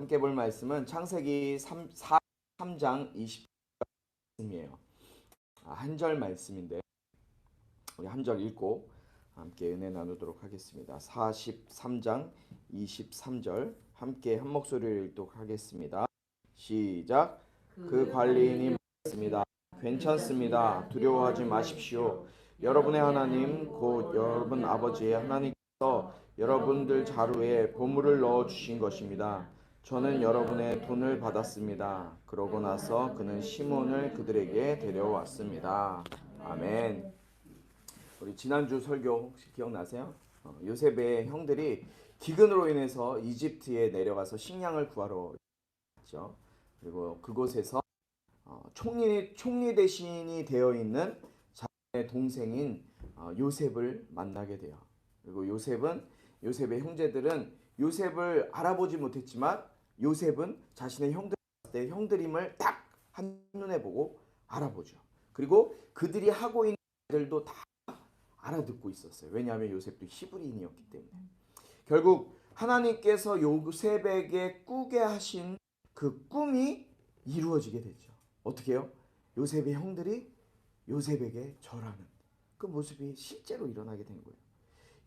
함께 볼 말씀은 창세기 3장 20절이에요. 한 절 말씀인데 우리 한 절 읽고 함께 은혜 나누도록 하겠습니다. 43장 23절 함께 한 목소리를 읽도록 하겠습니다. 시작. 그 관리인이 말했습니다. 괜찮습니다. 두려워하지 마십시오. 여러분의 하나님 곧 여러분 아버지의 하나님께서 여러분들 자루에 보물을 넣어 주신 것입니다. 저는 여러분의 돈을 받았습니다. 그러고 나서 그는 시몬을 그들에게 데려왔습니다. 아멘. 우리 지난주 설교 혹시 기억나세요? 요셉의 형들이 기근으로 인해서 이집트에 내려가서 식량을 구하러 갔죠. 그리고 그곳에서 총리 대신이 되어 있는 자신의 동생인 요셉을 만나게 돼요. 그리고 요셉의 형제들은 요셉을 알아보지 못했지만 요셉은 자신의 형들임을 딱 한눈에 보고 알아보죠. 그리고 그들이 하고 있는 일들도 다 알아듣고 있었어요. 왜냐하면 요셉도 히브리인이었기 때문에. 결국 하나님께서 요셉에게 꾸게 하신 그 꿈이 이루어지게 되죠. 어떻게 해요? 요셉의 형들이 요셉에게 절하는 그 모습이 실제로 일어나게 된 거예요.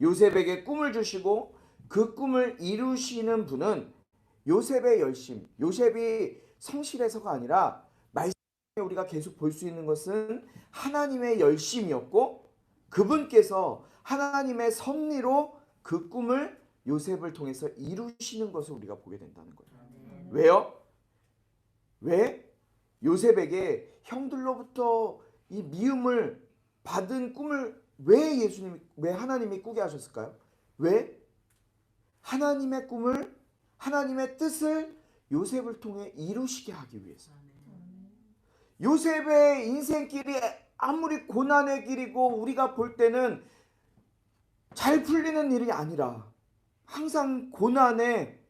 요셉에게 꿈을 주시고 그 꿈을 이루시는 분은 요셉의 열심, 요셉이 성실해서가 아니라 말씀에 우리가 계속 볼 수 있는 것은 하나님의 열심이었고 그분께서 하나님의 섭리로 그 꿈을 요셉을 통해서 이루시는 것을 우리가 보게 된다는 거예요. 왜요? 왜? 요셉에게 형들로부터 이 미움을 받은 꿈을 왜 하나님이 꾸게 하셨을까요? 왜? 하나님의 꿈을, 하나님의 뜻을 요셉을 통해 이루시게 하기 위해서. 요셉의 인생길이 아무리 고난의 길이고 우리가 볼 때는 잘 풀리는 일이 아니라 항상 고난에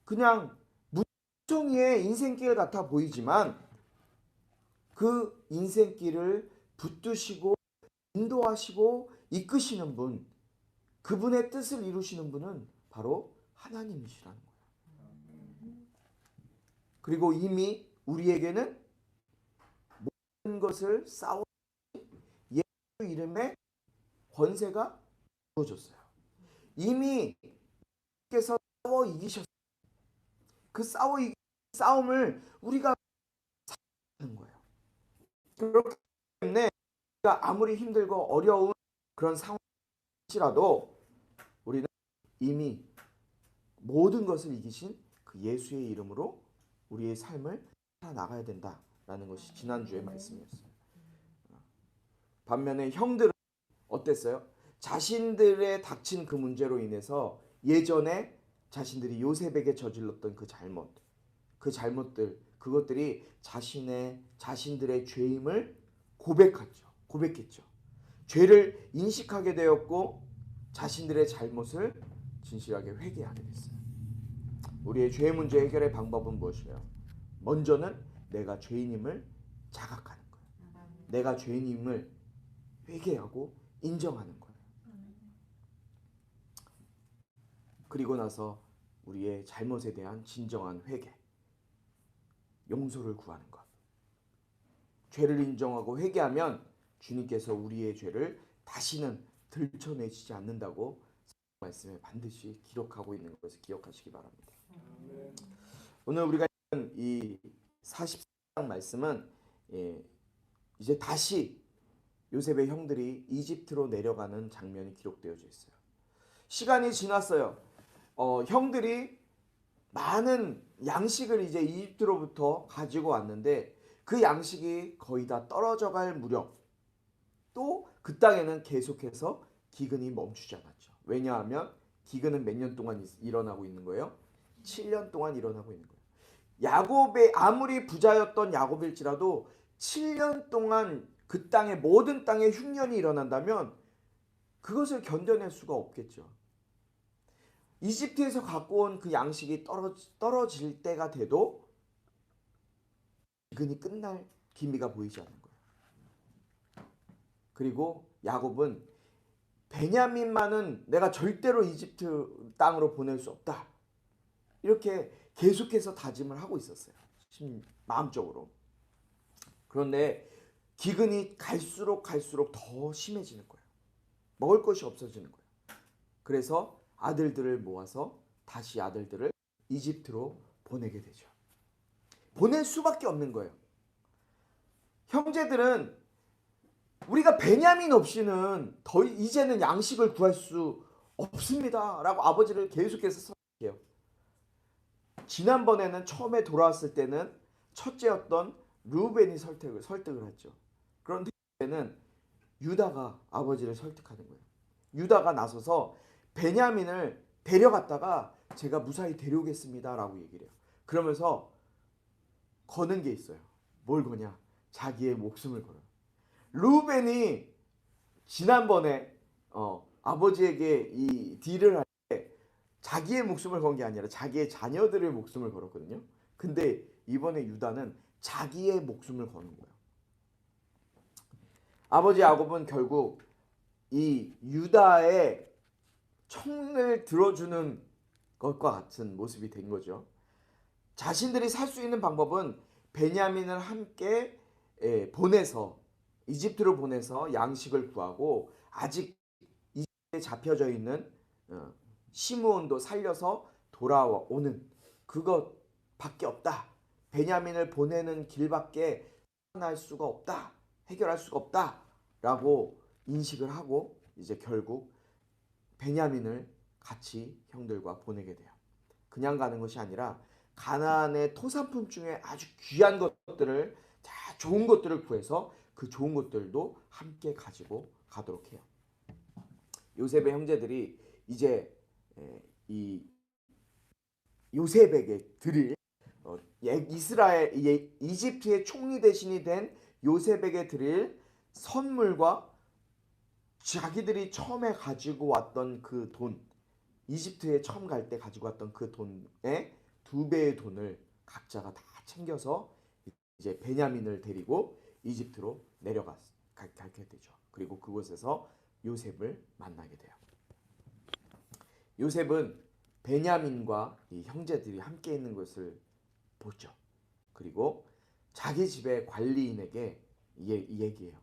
그냥 무정의의 인생길 같아 보이지만 그 인생길을 붙드시고 인도하시고 이끄시는 분, 그분의 뜻을 이루시는 분은 바로 하나님이시라는 거예요. 그리고 이미 우리에게는 모든 것을 싸워 예수 이름의 권세가 주어졌어요. 이미 께서 싸워 이기셨어요. 그 싸움을 우리가 하는 거예요. 그렇기 때문에 우리가 아무리 힘들고 어려운 그런 상황이라도 우리는 이미 모든 것을 이기신 그 예수의 이름으로 우리의 삶을 살아나가야 된다라는 것이 지난주의 말씀이었어요. 반면에 형들은 어땠어요? 자신들의 닥친 그 문제로 인해서 예전에 자신들이 요셉에게 저질렀던 그 잘못들, 그것들이 자신들의 죄임을 고백했죠. 죄를 인식하게 되었고 자신들의 잘못을 진실하게 회개하게 됐어요. 우리의 죄 문제 해결의 방법은 무엇이에요? 먼저는 내가 죄인임을 자각하는 거예요. 내가 죄인임을 회개하고 인정하는 거예요. 그리고 나서 우리의 잘못에 대한 진정한 회개, 용서를 구하는 것. 죄를 인정하고 회개하면 주님께서 우리의 죄를 다시는 들춰내시지 않는다고 말씀에 반드시 기록하고 있는 것을 기억하시기 바랍니다. 오늘 우리가 읽은 이 44장 말씀은 이제 다시 요셉의 형들이 이집트로 내려가는 장면이 기록되어져 있어요. 시간이 지났어요. 형들이 많은 양식을 이제 이집트로부터 가지고 왔는데 그 양식이 거의 다 떨어져 갈 무렵 또 그 땅에는 계속해서 기근이 멈추지 않았죠. 왜냐하면 기근은 몇 년 동안 일어나고 있는 거예요? 7년 동안 일어나고 있는 거예요. 야곱의 아무리 부자였던 야곱일지라도 7년 동안 그 땅에 모든 땅에 흉년이 일어난다면 그것을 견뎌낼 수가 없겠죠. 이집트에서 갖고 온 그 양식이 떨어질 때가 돼도 기근이 끝날 기미가 보이지 않는 거예요. 그리고 야곱은 베냐민만은 내가 절대로 이집트 땅으로 보낼 수 없다. 이렇게 계속해서 다짐을 하고 있었어요. 마음적으로. 그런데 기근이 갈수록 더 심해지는 거예요. 먹을 것이 없어지는 거예요. 그래서 아들들을 모아서 다시 아들들을 이집트로 보내게 되죠. 보낼 수밖에 없는 거예요. 형제들은 우리가 베냐민 없이는 이제는 양식을 구할 수 없습니다 라고 아버지를 계속해서 설득해요. 지난번에는 처음에 돌아왔을 때는 첫째였던 르우벤이 설득을 했죠. 그런데 이제는 유다가 아버지를 설득하는 거예요. 유다가 나서서 베냐민을 데려갔다가 제가 무사히 데려오겠습니다 라고 얘기를 해요. 그러면서 거는 게 있어요. 뭘 거냐? 자기의 목숨을 걸어요. 르우벤이 지난번에 아버지에게 이 딜을 할 때 자기의 목숨을 건 게 아니라 자기의 자녀들의 목숨을 걸었거든요. 근데 이번에 유다는 자기의 목숨을 거는 거예요. 아버지 야곱은 결국 이 유다의 청을 들어주는 것과 같은 모습이 된 거죠. 자신들이 살 수 있는 방법은 베냐민을 함께 보내서 이집트로 보내서 양식을 구하고 아직 이집트에 잡혀져 있는 시므온도 살려서 돌아오는 그것밖에 없다. 베냐민을 보내는 길밖에 할 수가 없다. 해결할 수가 없다라고 인식을 하고 이제 결국 베냐민을 같이 형들과 보내게 돼요. 그냥 가는 것이 아니라 가나안의 토산품 중에 아주 귀한 것들을 다 좋은 것들을 구해서 그 좋은 것들도 함께 가지고 가도록 해요. 요셉의 형제들이 이제 이 요셉에게 드릴 이스라엘 이집트의 총리 대신이 된 요셉에게 드릴 선물과 자기들이 처음에 가지고 왔던 그 돈, 이집트에 처음 갈 때 가지고 왔던 그 돈의 2배의 돈을 각자가 다 챙겨서 이제 베냐민을 데리고 이집트로 가게 되죠. 그리고 그곳에서 요셉을 만나게 돼요. 요셉은 베냐민과 이 형제들이 함께 있는 것을 보죠. 그리고 자기 집의 관리인에게 얘기해요.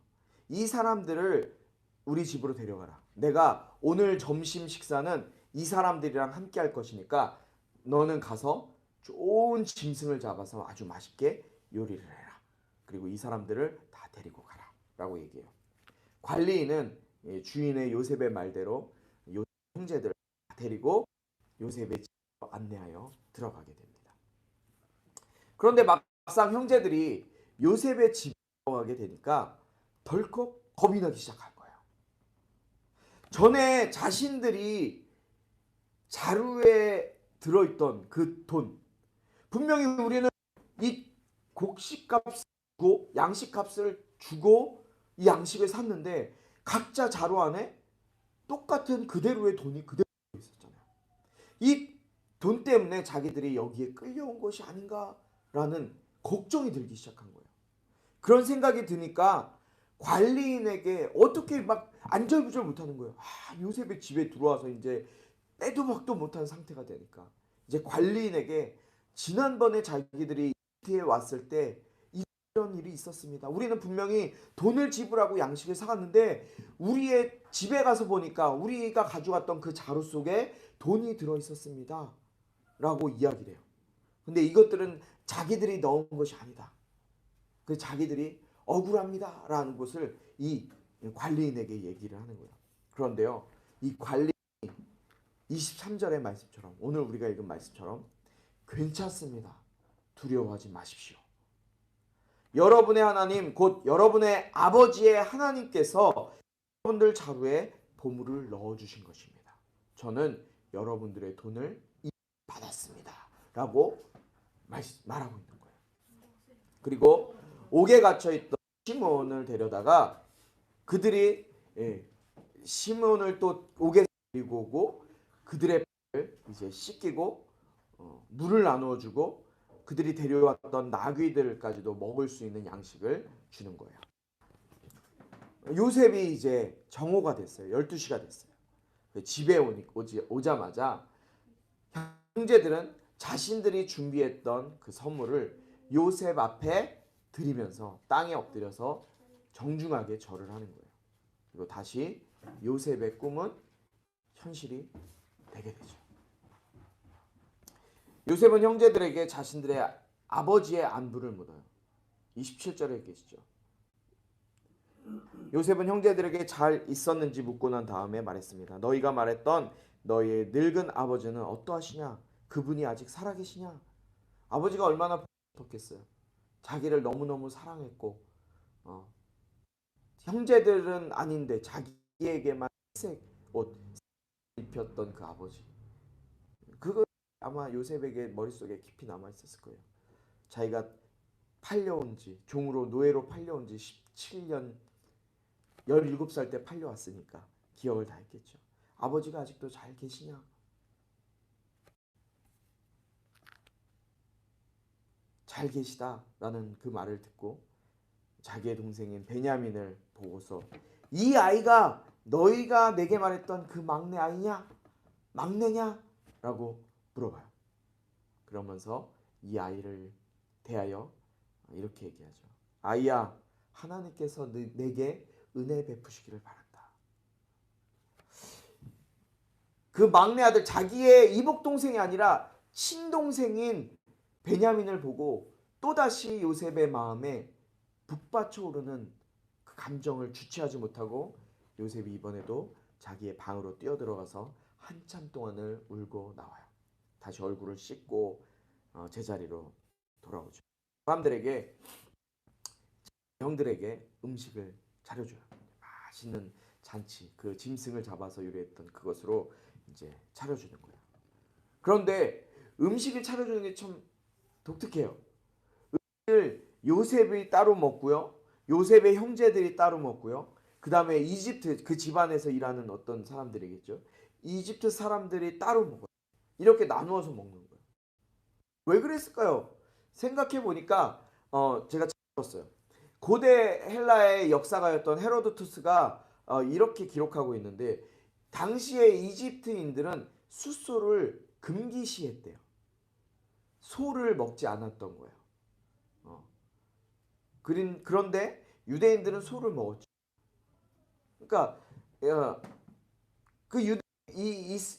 이 사람들을 우리 집으로 데려가라. 내가 오늘 점심 식사는 이 사람들이랑 함께 할 것이니까 너는 가서 좋은 짐승을 잡아서 아주 맛있게 요리를 해라. 그리고 이 사람들을 다 데리고 가라 라고 얘기해요. 관리인은 주인의 요셉의 말대로 요셉 형제들을 다 데리고 요셉의 집으로 안내하여 들어가게 됩니다. 그런데 막상 형제들이 요셉의 집에 들어가게 되니까 덜컥 겁이 나기 시작할 거예요. 전에 자신들이 자루에 들어있던 그 돈, 분명히 우리는 이 곡식값을 주고 양식값을 주고 이 양식을 샀는데 각자 자루 안에 똑같은 그대로의 돈이 그대로 있었잖아요. 이 돈 때문에 자기들이 여기에 끌려온 것이 아닌가라는 걱정이 들기 시작한 거예요. 그런 생각이 드니까 관리인에게 어떻게 막 안절부절 못하는 거예요. 요셉의 집에 들어와서 이제 빼도 박도 못한 상태가 되니까 이제 관리인에게 지난번에 자기들이 이집트에 왔을 때 이런 일이 있었습니다. 우리는 분명히 돈을 지불하고 양식을 사갔는데 우리의 집에 가서 보니까 우리가 가져갔던 그 자루 속에 돈이 들어 있었습니다 라고 이야기를 해요. 근데 이것들은 자기들이 넣은 것이 아니다. 그 자기들이 억울합니다 라는 것을 이 관리인에게 얘기를 하는 거예요. 그런데요, 이 관리인이 23절의 말씀처럼, 오늘 우리가 읽은 말씀처럼 괜찮습니다. 두려워하지 마십시오. 여러분의 하나님 곧 여러분의 아버지의 하나님께서 여러분들 자루에 보물을 넣어주신 것입니다. 저는 여러분들의 돈을 받았습니다 라고 말하고 있는 거예요. 그리고 옥에 갇혀있던 시므온을 데려다가 그들이 시므온을 또 옥에 데리고 오고 그들의 발을 이제 씻기고 물을 나누어주고 그들이 데려왔던 나귀들까지도 먹을 수 있는 양식을 주는 거예요. 요셉이 이제 정오가 됐어요. 12시가 됐어요. 집에 오자마자 형제들은 자신들이 준비했던 그 선물을 요셉 앞에 드리면서 땅에 엎드려서 정중하게 절을 하는 거예요. 그리고 다시 요셉의 꿈은 현실이 되게 되죠. 요셉은 형제들에게 자신들의 아버지의 안부를 묻어요. 27절에 계시죠. 요셉은 형제들에게 잘 있었는지 묻고 난 다음에 말했습니다. 너희가 말했던 너희의 늙은 아버지는 어떠하시냐? 그분이 아직 살아계시냐? 아버지가 얼마나 복했겠어요. 자기를 너무너무 사랑했고 형제들은 아닌데 자기에게만 회색 옷 입혔던 그 아버지. 그거 아마 요셉에게 머릿속에 깊이 남아있었을 거예요. 자기가 팔려온 지, 종으로 노예로 팔려온 지 17년, 17살 때 팔려왔으니까 기억을 다 했겠죠. 아버지가 아직도 잘 계시냐? 잘 계시다라는 그 말을 듣고 자기의 동생인 베냐민을 보고서 이 아이가 너희가 내게 말했던 그 막내 아이냐? 막내냐? 라고 물어봐요. 그러면서 이 아이를 대하여 이렇게 얘기하죠. 아이야, 하나님께서 내게 은혜 베푸시기를 바란다. 그 막내 아들, 자기의 이복 동생이 아니라 친동생인 베냐민을 보고 또다시 요셉의 마음에 북받쳐 오르는 그 감정을 주체하지 못하고 요셉이 이번에도 자기의 방으로 뛰어들어가서 한참 동안을 울고 나와요. 다시 얼굴을 씻고 제자리로 돌아오죠. 사람들에게, 형들에게 음식을 차려줘요. 맛있는 잔치, 그 짐승을 잡아서 요리했던 그것으로 이제 차려주는 거예요. 그런데 음식을 차려주는 게 참 독특해요. 음식을 요셉이 따로 먹고요. 요셉의 형제들이 따로 먹고요. 그 다음에 이집트 그 집안에서 일하는 어떤 사람들이겠죠. 이집트 사람들이 따로 먹어요. 이렇게 나누어서 먹는 거예요. 왜 그랬을까요? 생각해 보니까 제가 찾아봤어요. 고대 헬라의 역사가였던 헤로도투스가 이렇게 기록하고 있는데 당시에 이집트인들은 숫소를 금기시했대요. 소를 먹지 않았던 거예요. 그런데 유대인들은 소를 먹었죠. 그러니까 그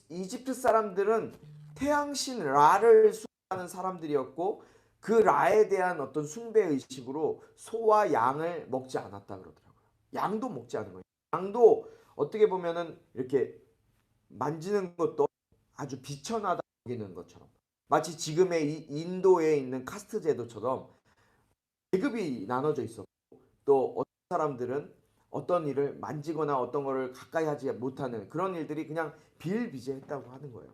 이집트 사람들은 태양신 라를 숭배하는 사람들이었고 그 라에 대한 어떤 숭배 의식으로 소와 양을 먹지 않았다 그러더라고요. 양도 먹지 않은 거예요. 양도 어떻게 보면은 이렇게 만지는 것도 아주 비천하다 여기는 것처럼 마치 지금의 인도에 있는 카스트 제도처럼 계급이 나눠져 있었고 또 어떤 사람들은 어떤 일을 만지거나 어떤 거를 가까이 하지 못하는 그런 일들이 그냥 비일비재했다고 하는 거예요.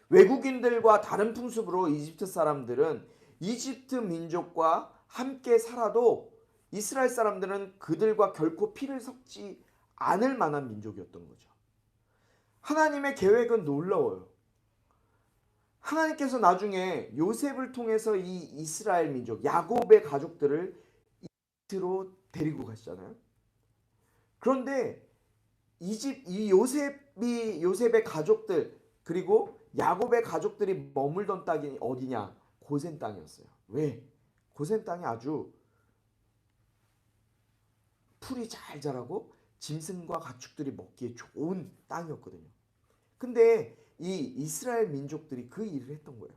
외국인들과 다른 풍습으로 이집트 사람들은 이집트 민족과 함께 살아도 이스라엘 사람들은 그들과 결코 피를 섞지 않을 만한 민족이었던 거죠. 하나님의 계획은 놀라워요. 하나님께서 나중에 요셉을 통해서 이 이스라엘 민족, 야곱의 가족들을 이집트로 데리고 가시잖아요. 그런데 이 요셉의 가족들 그리고 야곱의 가족들이 머물던 땅이 어디냐? 고센 땅이었어요. 왜? 고센 땅이 아주 풀이 잘 자라고 짐승과 가축들이 먹기에 좋은 땅이었거든요. 근데 이 이스라엘 민족들이 그 일을 했던 거예요.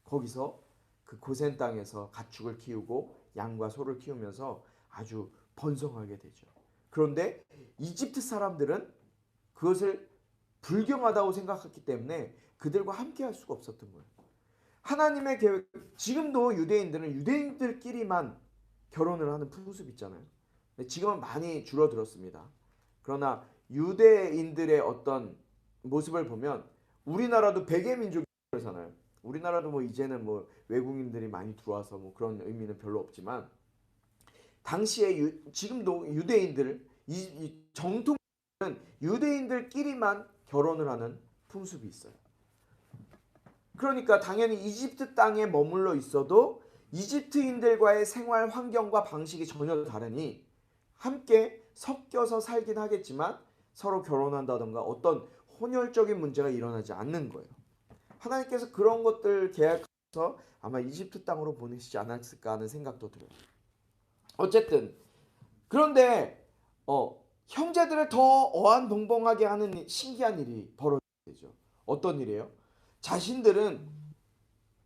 거기서 그 고센 땅에서 가축을 키우고 양과 소를 키우면서 아주 번성하게 되죠. 그런데 이집트 사람들은 그것을 불경하다고 생각했기 때문에 그들과 함께 할 수가 없었던 거예요. 하나님의 계획, 지금도 유대인들은 유대인들끼리만 결혼을 하는 풍습이 있잖아요. 근데 지금은 많이 줄어들었습니다. 그러나 유대인들의 어떤 모습을 보면 우리나라도 백의 민족이잖아요. 우리나라도 뭐 이제는 뭐 외국인들이 많이 들어와서 뭐 그런 의미는 별로 없지만 당시에 지금도 유대인들 이 정통은 유대인들끼리만 결혼을 하는 풍습이 있어요. 그러니까 당연히 이집트 땅에 머물러 있어도 이집트인들과의 생활 환경과 방식이 전혀 다르니 함께 섞여서 살긴 하겠지만 서로 결혼한다던가 어떤 혼혈적인 문제가 일어나지 않는 거예요. 하나님께서 그런 것들 계약해서 아마 이집트 땅으로 보내시지 않았을까 하는 생각도 들어요. 어쨌든 그런데 형제들을 더 어안벙벙하게 하는 신기한 일이 벌어지죠. 어떤 일이에요? 자신들은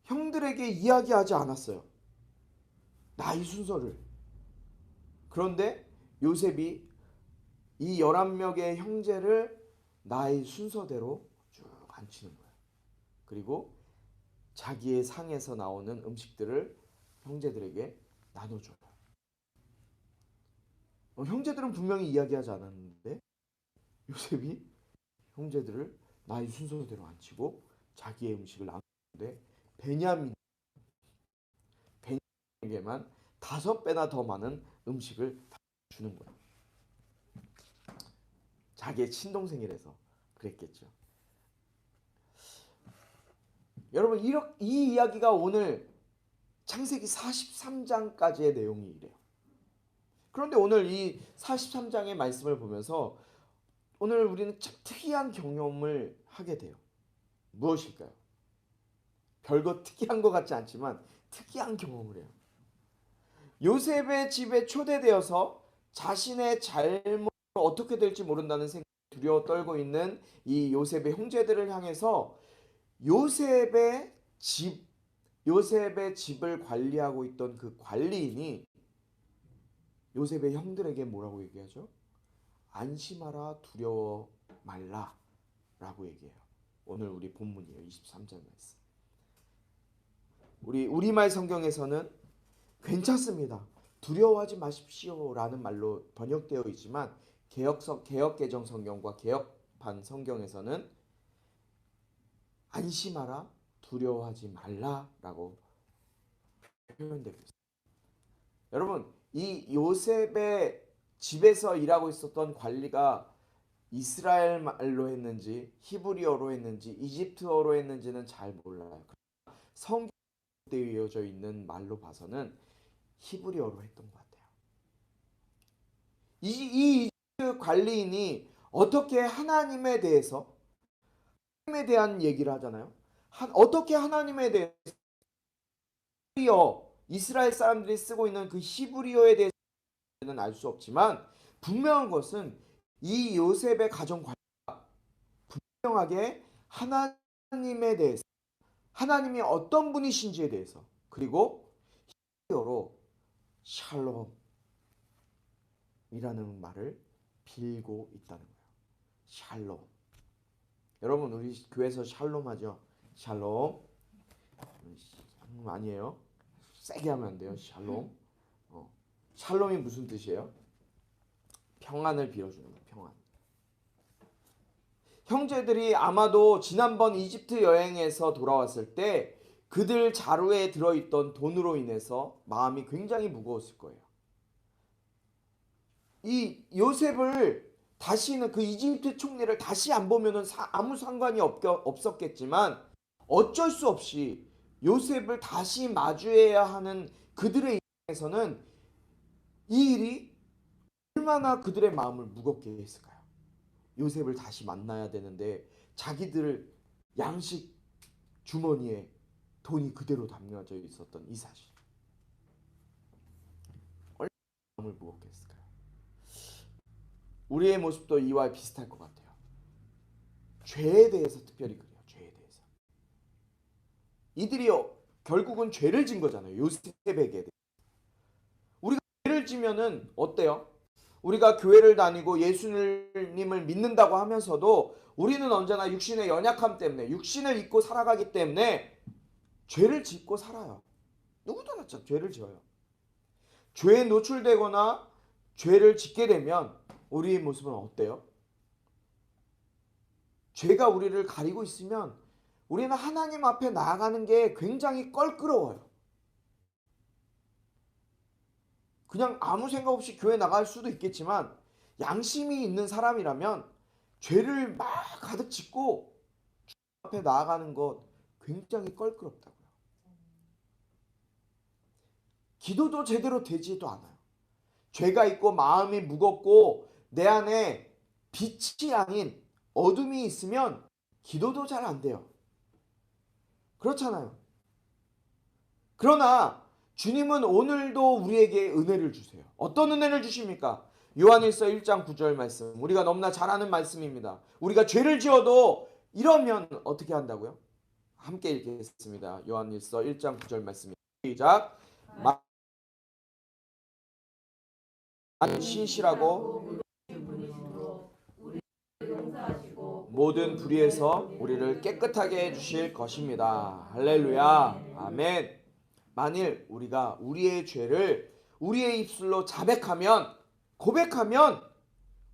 형들에게 이야기하지 않았어요. 나이 순서를. 그런데 요셉이 이 11명의 형제를 나이 순서대로 쭉 앉히는 거예요. 그리고 자기의 상에서 나오는 음식들을 형제들에게 나눠줘요. 형제들은 분명히 이야기하지 않았는데 요셉이 형제들을 나이 순서대로 앉히고 자기의 음식을 나누는데 베냐민에게만 5배나 더 많은 음식을 주는 거예요. 자기의 친동생이라서 그랬겠죠. 여러분 이 이야기가 오늘 창세기 43장까지의 내용이 이래요. 그런데 오늘 이 43장의 말씀을 보면서 오늘 우리는 참 특이한 경험을 하게 돼요. 무엇일까요? 별거 특이한 것 같지 않지만 특이한 경험을 해요. 요셉의 집에 초대되어서 자신의 잘못을 어떻게 될지 모른다는 생각에 두려워 떨고 있는 이 요셉의 형제들을 향해서 요셉의 집을 관리하고 있던 그 관리인이 요셉의 형들에게 뭐라고 얘기하죠? 안심하라, 두려워 말라 라고 얘기해요. 오늘 우리 본문이에요. 23절 말씀. 우리말 성경에서는 괜찮습니다, 두려워하지 마십시오 라는 말로 번역되어 있지만 개역개정 성경과 개역판 성경에서는 안심하라, 두려워하지 말라라고 표현되고 있습니다. 여러분, 이 요셉의 집에서 일하고 있었던 관리가 이스라엘 말로 했는지 히브리어로 했는지 이집트어로 했는지는 잘 몰라요. 성경에 이어져 있는 말로 봐서는 히브리어로 했던 것 같아요. 이 이집트 관리인이 어떻게 하나님에 대한 얘기를 하잖아요. 어떻게 하나님에 대해서 이스라엘 사람들이 쓰고 있는 그 히브리어에 대해서는 알 수 없지만 분명한 것은 이 요셉의 가정 관리가 분명하게 하나님에 대해서, 하나님이 어떤 분이신지에 대해서, 그리고 히브리어로 샬롬이라는 말을 빌고 있다는 거예요. 샬롬. 여러분 우리 교회에서 샬롬 하죠. 샬롬. 아니에요. 세게 하면 안 돼요. 샬롬. 샬롬이 무슨 뜻이에요? 평안을 빌어주는 거예요. 평안. 형제들이 아마도 지난번 이집트 여행에서 돌아왔을 때 그들 자루에 들어있던 돈으로 인해서 마음이 굉장히 무거웠을 거예요. 이 요셉을 다시는, 그 이집트 총리를 다시 안 보면은 아무 상관이 없었겠지만 어쩔 수 없이 요셉을 다시 마주해야 하는 그들의 입장에서는 이 일이 얼마나 그들의 마음을 무겁게 했을까요? 요셉을 다시 만나야 되는데 자기들 양식 주머니에 돈이 그대로 담겨져 있었던 이 사실, 얼마나 마음을 무겁게 했을까요? 우리의 모습도 이와 비슷할 것 같아요. 죄에 대해서 특별히 그래요. 죄에 대해서. 이들이요 결국은 죄를 진 거잖아요. 요셉에게 대해서. 우리가 죄를 지면은 어때요? 우리가 교회를 다니고 예수님을 믿는다고 하면서도 우리는 언제나 육신의 연약함 때문에, 육신을 입고 살아가기 때문에 죄를 짓고 살아요. 누구도 참 죄를 지어요. 죄에 노출되거나 죄를 짓게 되면 우리의 모습은 어때요? 죄가 우리를 가리고 있으면 우리는 하나님 앞에 나아가는 게 굉장히 껄끄러워요. 그냥 아무 생각 없이 교회 나갈 수도 있겠지만 양심이 있는 사람이라면 죄를 막 가득 짓고 주님 앞에 나아가는 것 굉장히 껄끄럽다고요. 기도도 제대로 되지도 않아요. 죄가 있고 마음이 무겁고 내 안에 빛이 아닌 어둠이 있으면 기도도 잘 안 돼요. 그렇잖아요. 그러나 주님은 오늘도 우리에게 은혜를 주세요. 어떤 은혜를 주십니까? 요한일서 1장 9절 말씀. 우리가 너무나 잘 아는 말씀입니다. 우리가 죄를 지어도 이러면 어떻게 한다고요? 함께 읽겠습니다. 요한일서 1장 9절 말씀. 시작. 신실하고 모든 불의에서 우리를 깨끗하게 해주실 것입니다. 할렐루야. 아멘. 만일 우리가 우리의 죄를 우리의 입술로 자백하면, 고백하면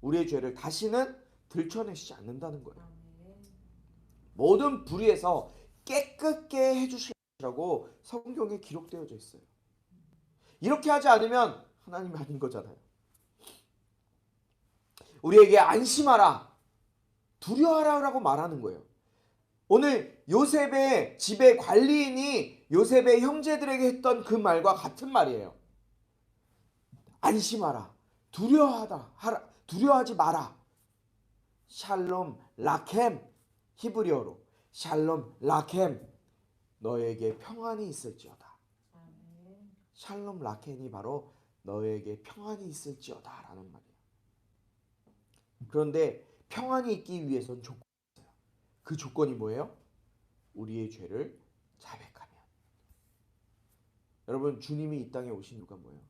우리의 죄를 다시는 들춰내시지 않는다는 거예요. 모든 불의에서 깨끗게 해주시라고 성경에 기록되어져 있어요. 이렇게 하지 않으면 하나님이 아닌 거잖아요. 우리에게 안심하라, 두려워하라고 말하는 거예요. 오늘 요셉의 집의 관리인이 요셉의 형제들에게 했던 그 말과 같은 말이에요. 안심하라, 두려워하지 마라. 샬롬 라켐, 히브리어로 샬롬 라켐, 너에게 평안이 있을지어다. 샬롬 라켐이 바로 너에게 평안이 있을지어다 라는 말이에요. 그런데 평안이 있기 위해서는 조건이 있어요. 그 조건이 뭐예요? 우리의 죄를 자백하면. 여러분, 주님이 이 땅에 오신 이유가 뭐예요?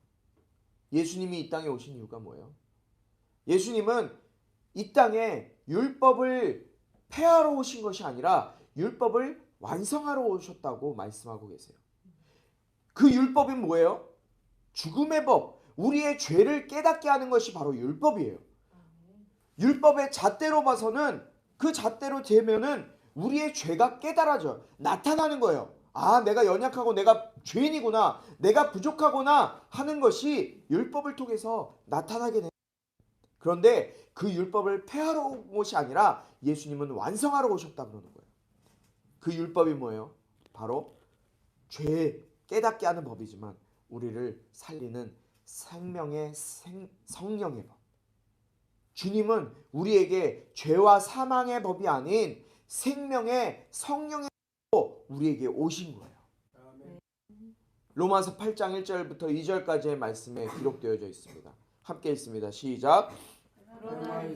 예수님이 이 땅에 오신 이유가 뭐예요? 예수님은 이 땅에 율법을 폐하러 오신 것이 아니라 율법을 완성하러 오셨다고 말씀하고 계세요. 그 율법이 뭐예요? 죽음의 법, 우리의 죄를 깨닫게 하는 것이 바로 율법이에요. 율법의 잣대로 봐서는, 그 잣대로 되면은 우리의 죄가 깨달아져요. 나타나는 거예요. 아, 내가 연약하고 내가 죄인이구나, 내가 부족하구나 하는 것이 율법을 통해서 나타나게 됩니다. 그런데 그 율법을 폐하러 온 것이 아니라 예수님은 완성하러 오셨다 그러는 거예요. 그 율법이 뭐예요? 바로 죄 깨닫게 하는 법이지만 우리를 살리는 생명의 성령의 법. 주님은 우리에게 죄와 사망의 법이 아닌 생명의 성령의 법으로 우리에게 오신 거예요. 로마서 8장 1절부터 2절까지의 말씀에 기록되어져 있습니다. 함께 읽습니다. 시작.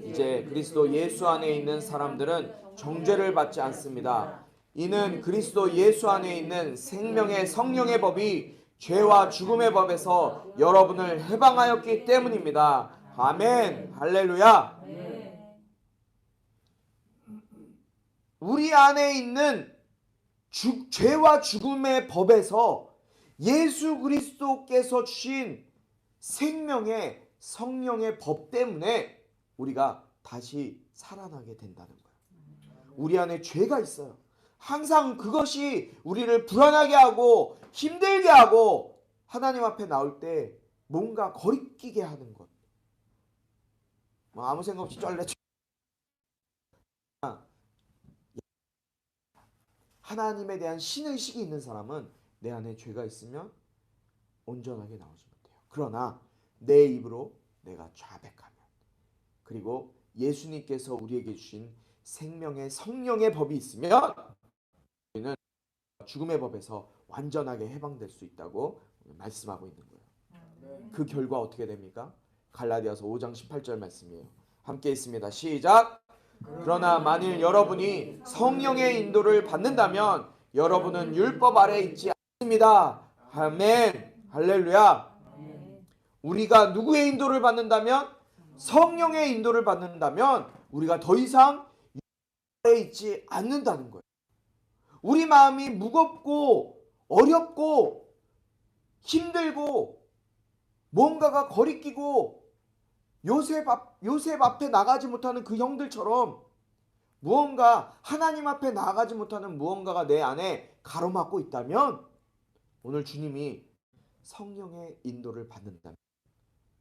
이제 그리스도 예수 안에 있는 사람들은 정죄를 받지 않습니다. 이는 그리스도 예수 안에 있는 생명의 성령의 법이 죄와 죽음의 법에서 여러분을 해방하였기 때문입니다. 아멘. 할렐루야. 우리 안에 있는 죄와 죽음의 법에서 예수 그리스도께서 주신 생명의 성령의 법 때문에 우리가 다시 살아나게 된다는 거예요. 우리 안에 죄가 있어요. 항상 그것이 우리를 불안하게 하고 힘들게 하고 하나님 앞에 나올 때 뭔가 거리끼게 하는 것. 아무 생각 없이 쩔래. 하나님에 대한 신의식이 있는 사람은 내 안에 죄가 있으면 온전하게 나오지 못해요. 그러나 내 입으로 내가 자백하면, 그리고 예수님께서 우리에게 주신 생명의 성령의 법이 있으면 우리는 죽음의 법에서 완전하게 해방될 수 있다고 말씀하고 있는 거예요. 그 결과 어떻게 됩니까? 갈라디아서 5장 18절 말씀이에요. 함께 있습니다. 시작. 그러나 만일 여러분이 성령의 인도를 받는다면 여러분은 율법 아래에 있지 않습니다. 아멘. 할렐루야. 우리가 누구의 인도를 받는다면? 성령의 인도를 받는다면 우리가 더 이상 율법 아래에 있지 않는다는 거예요. 우리 마음이 무겁고 어렵고 힘들고 뭔가가 거리끼고 요셉 앞에 나가지 못하는 그 형들처럼 무언가 하나님 앞에 나가지 못하는 무언가가 내 안에 가로막고 있다면 오늘 주님이 성령의 인도를 받는다면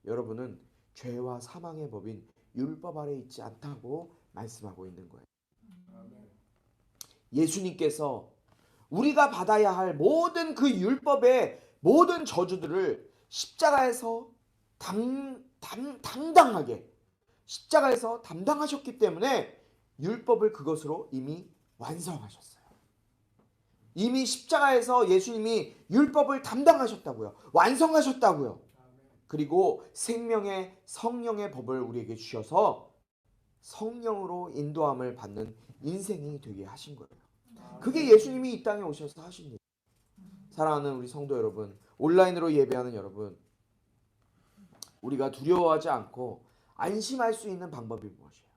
여러분은 죄와 사망의 법인 율법 아래 있지 않다고 말씀하고 있는 거예요. 예수님께서 우리가 받아야 할 모든 그 율법의 모든 저주들을 십자가에서 당당하게 십자가에서 담당하셨기 때문에 율법을 그것으로 이미 완성하셨어요. 이미 십자가에서 예수님이 율법을 담당하셨다고요. 완성하셨다고요. 그리고 생명의 성령의 법을 우리에게 주셔서 성령으로 인도함을 받는 인생이 되게 하신 거예요. 그게 예수님이 이 땅에 오셔서 하신 일. 사랑하는 우리 성도 여러분, 온라인으로 예배하는 여러분, 우리가 두려워하지 않고 안심할 수 있는 방법이 무엇이에요?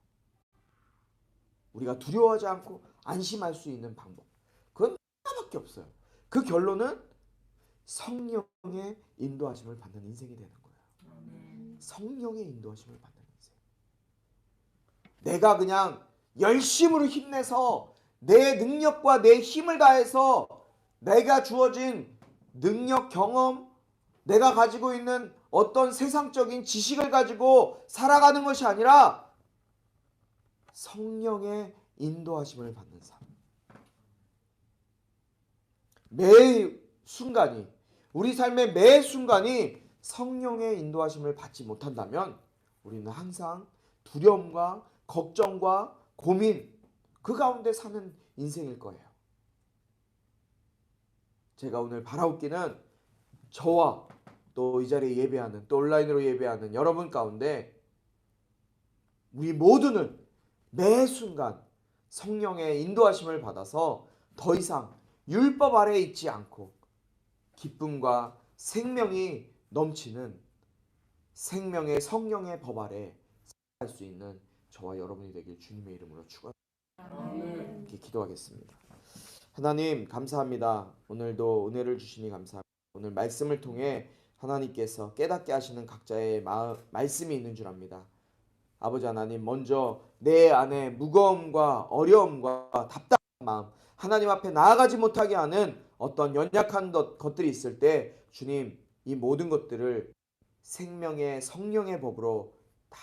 우리가 두려워하지 않고 안심할 수 있는 방법, 그건 하나밖에 없어요. 그 결론은 성령의 인도하심을 받는 인생이 되는 거예요. 성령의 인도하심을 받는 인생. 내가 그냥 열심으로 힘내서 내 능력과 내 힘을 다해서 내가 주어진 능력, 경험, 내가 가지고 있는 어떤 세상적인 지식을 가지고 살아가는 것이 아니라 성령의 인도하심을 받는 삶. 매 순간이, 우리 삶의 매 순간이 성령의 인도하심을 받지 못한다면 우리는 항상 두려움과 걱정과 고민, 그 가운데 사는 인생일 거예요. 제가 오늘 바라옵기는 저와 또 이 자리에 예배하는, 또 온라인으로 예배하는 여러분 가운데 우리 모두는 매 순간 성령의 인도하심을 받아서 더 이상 율법 아래에 있지 않고 기쁨과 생명이 넘치는 생명의 성령의 법 아래 살 수 있는 저와 여러분이 되길 주님의 이름으로 축원합니다. 이렇게 기도하겠습니다. 하나님 감사합니다. 오늘도 은혜를 주시니 감사합니다. 오늘 말씀을 통해 하나님께서 깨닫게 하시는 각자의 말씀이 있는 줄 압니다. 아버지 하나님, 먼저 내 안에 무거움과 어려움과 답답한 마음, 하나님 앞에 나아가지 못하게 하는 어떤 연약한 것들이 있을 때 주님, 이 모든 것들을 생명의 성령의 법으로 다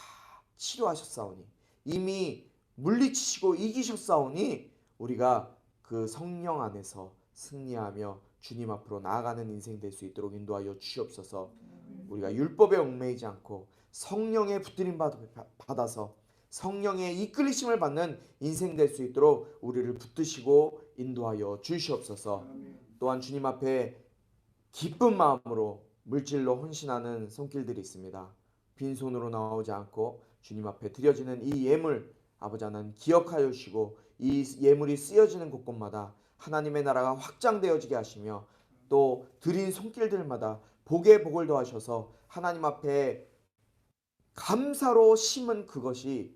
치료하셨사오니, 이미 물리치시고 이기셨사오니 우리가 그 성령 안에서 승리하며 주님 앞으로 나아가는 인생 될 수 있도록 인도하여 주시옵소서. 우리가 율법에 얽매이지 않고 성령의 붙들림 받아서 성령의 이끌리심을 받는 인생 될 수 있도록 우리를 붙드시고 인도하여 주시옵소서. 또한 주님 앞에 기쁜 마음으로 물질로 헌신하는 손길들이 있습니다. 빈손으로 나오지 않고 주님 앞에 드려지는 이 예물, 아버지 하나님 기억하여 주시고 이 예물이 쓰여지는 곳곳마다 하나님의 나라가 확장되어지게 하시며 또 드린 손길들마다 복에 복을 더하셔서 하나님 앞에 감사로 심은 그것이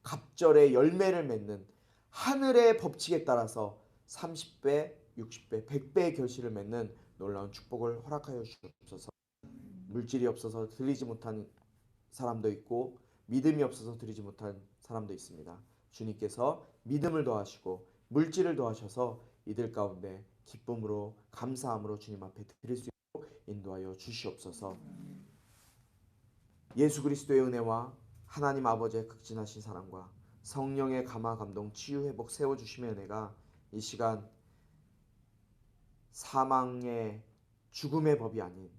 갑절의 열매를 맺는 하늘의 법칙에 따라서 30배, 60배, 100배의 결실을 맺는 놀라운 축복을 허락하여 주옵소서. 물질이 없어서 드리지 못한 사람도 있고 믿음이 없어서 드리지 못한 사람도 있습니다. 주님께서 믿음을 더하시고 물질을 더하셔서 이들 가운데 기쁨으로 감사함으로 주님 앞에 드릴 수 있도록 인도하여 주시옵소서. 예수 그리스도의 은혜와 하나님 아버지의 극진하신 사랑과 성령의 감화 감동 치유 회복 세워주심의 은혜가 이 시간 사망의 죽음의 법이 아닌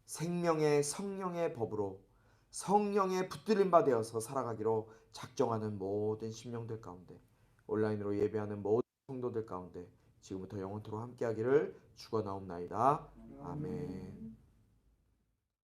생명의 성령의 법으로 성령의 붙들림 바 되어서 살아가기로 작정하는 모든 심령들 가운데, 온라인으로 예배하는 모든 성도들 가운데 지금부터 영원토록 함께하기를 축원하옵나이다. 아멘.